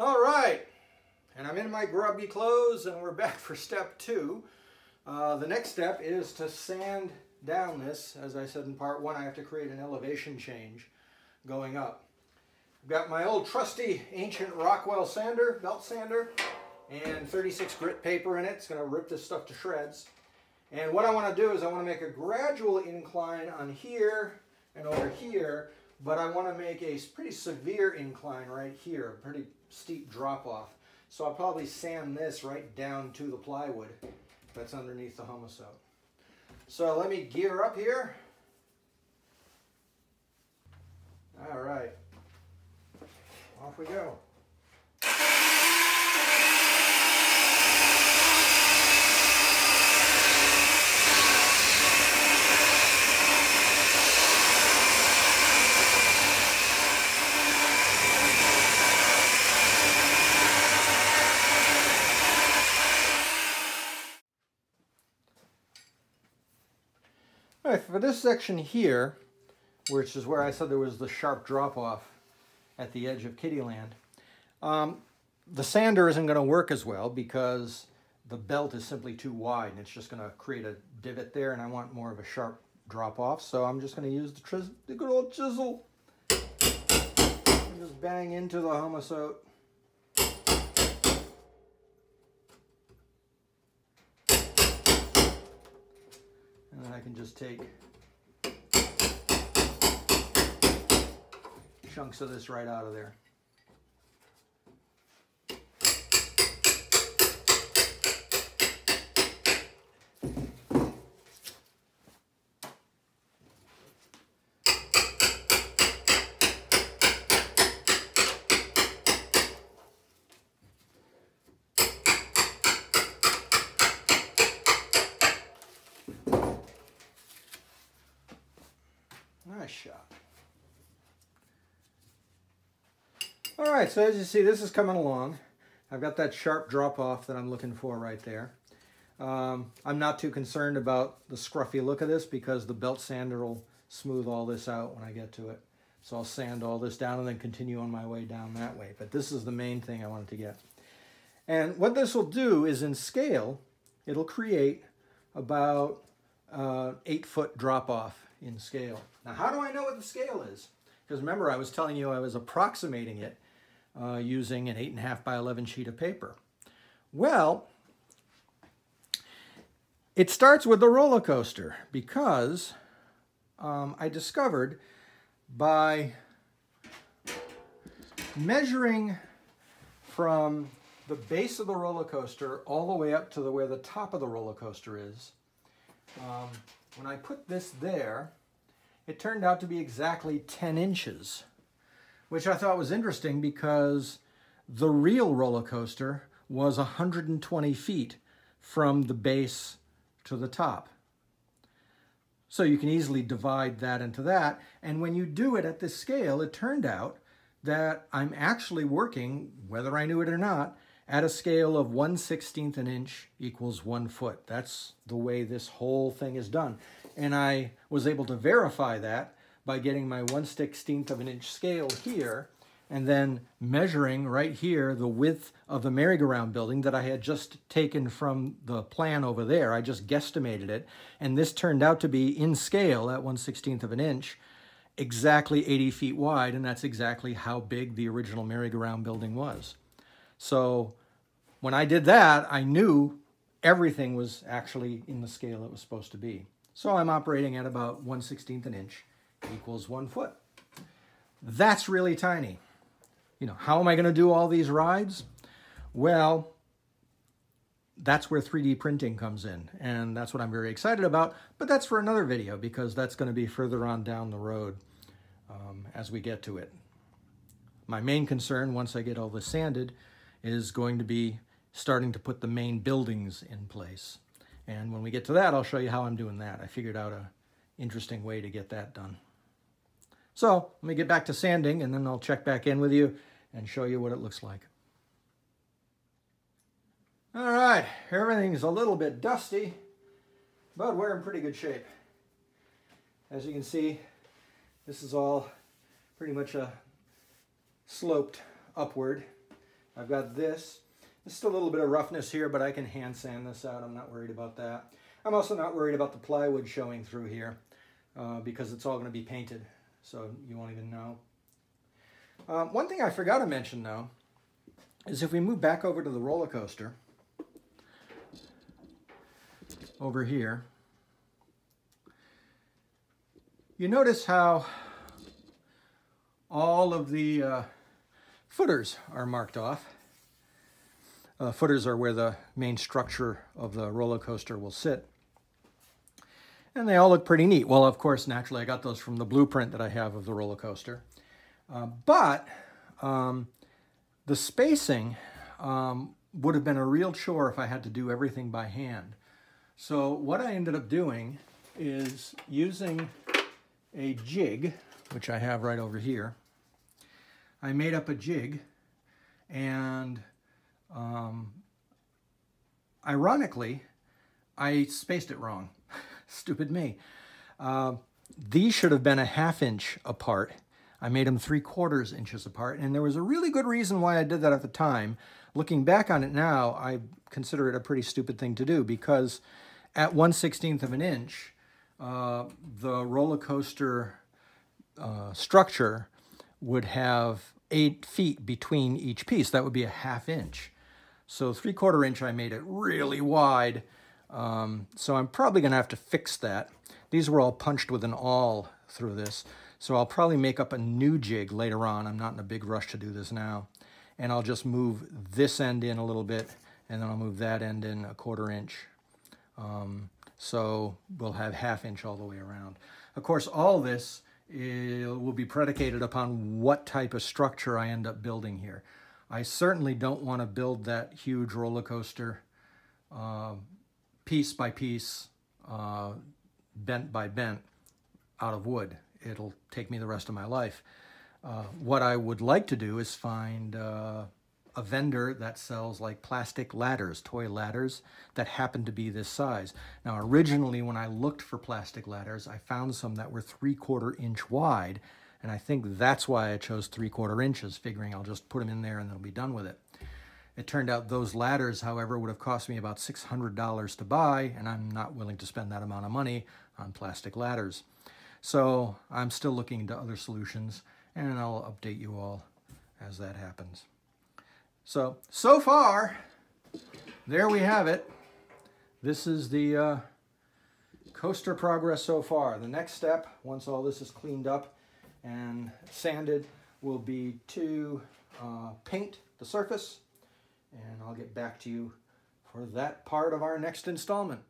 All right, and I'm in my grubby clothes and we're back for step 2. The next step is to sand down this. As I said in part 1, I have to create an elevation change going up. I've got my old trusty ancient Rockwell sander, belt sander, and 36 grit paper in it. It's going to rip this stuff to shreds. And what I want to do is I want to make a gradual incline on here and over here, but I want to make a pretty severe incline right here, a pretty steep drop off. So I'll probably sand this right down to the plywood that's underneath the homosote. So let me gear up here. All right, off we go. All right, for this section here, which is where I said there was the sharp drop-off at the edge of Kittyland, the sander isn't going to work as well because the belt is simply too wide and it's just going to create a divot there, and I want more of a sharp drop-off, so I'm just going to use the good old chisel and just bang into the homosote. And then I can just take chunks of this right out of there. Nice shot. All right, so as you see, this is coming along. I've got that sharp drop off that I'm looking for right there. I'm not too concerned about the scruffy look of this because the belt sander will smooth all this out when I get to it. So I'll sand all this down and then continue on my way down that way. But this is the main thing I wanted to get. And what this will do is, in scale, it'll create about 8-foot drop off in scale. Now, how do I know what the scale is? Because remember, I was telling you I was approximating it using an 8.5 by 11 sheet of paper. Well, it starts with the roller coaster because I discovered by measuring from the base of the roller coaster all the way up to where the top of the roller coaster is, when I put this there, it turned out to be exactly 10 inches, which I thought was interesting because the real roller coaster was 120 feet from the base to the top. So you can easily divide that into that. And when you do it at this scale, it turned out that I'm actually working, whether I knew it or not, at a scale of 1/16 an inch equals 1 foot. That's the way this whole thing is done. And I was able to verify that by getting my 1/16 of an inch scale here and then measuring right here the width of the merry-go-round building that I had just taken from the plan over there. I just guesstimated it, and this turned out to be, in scale, at 1/16 of an inch, exactly 80 feet wide, and that's exactly how big the original merry-go-round building was. So when I did that, I knew everything was actually in the scale it was supposed to be. So I'm operating at about 1/16 an inch equals 1 foot. That's really tiny. You know, how am I going to do all these rides? Well, that's where 3D printing comes in, and that's what I'm very excited about, but that's for another video because that's going to be further on down the road as we get to it. My main concern, once I get all this sanded, is going to be starting to put the main buildings in place. And when we get to that, I'll show you how I'm doing that. I figured out an interesting way to get that done. So let me get back to sanding, and then I'll check back in with you and show you what it looks like. All right, everything's a little bit dusty, but we're in pretty good shape. As you can see, this is all pretty much sloped upward. I've got this. There's still a little bit of roughness here, but I can hand sand this out. I'm not worried about that. I'm also not worried about the plywood showing through here because it's all going to be painted, so you won't even know. One thing I forgot to mention, though, is if we move back over to the roller coaster, over here, you notice how all of the footers are marked off. Footers are where the main structure of the roller coaster will sit. And they all look pretty neat. Well, of course, naturally, I got those from the blueprint that I have of the roller coaster. But the spacing would have been a real chore if I had to do everything by hand. So what I ended up doing is using a jig, which I have right over here. I made up a jig, and ironically, I spaced it wrong. Stupid me. These should have been a 1/2 inch apart. I made them 3/4 inches apart, and there was a really good reason why I did that at the time. Looking back on it now, I consider it a pretty stupid thing to do, because at 1/16 of an inch, the roller coaster structure would have 8 feet between each piece. That would be a 1/2 inch. So 3/4 inch, I made it really wide. So I'm probably going to have to fix that. These were all punched with an awl through this. So I'll probably make up a new jig later on. I'm not in a big rush to do this now. And I'll just move this end in a little bit, and then I'll move that end in 1/4 inch. So we'll have 1/2 inch all the way around. Of course, all this will be predicated upon what type of structure I end up building here. I certainly don't want to build that huge roller coaster piece by piece, bent by bent, out of wood. It'll take me the rest of my life. What I would like to do is find a vendor that sells like plastic ladders, toy ladders, that happen to be this size. Now, originally, when I looked for plastic ladders, I found some that were 3/4 inch wide, and I think that's why I chose 3/4 inches, figuring I'll just put them in there and they'll be done with it. It turned out those ladders, however, would have cost me about $600 to buy, and I'm not willing to spend that amount of money on plastic ladders. So I'm still looking into other solutions, and I'll update you all as that happens. So far, there we have it. This is the coaster progress so far. The next step, once all this is cleaned up and sanded, will be to paint the surface, and I'll get back to you for that part of our next installment.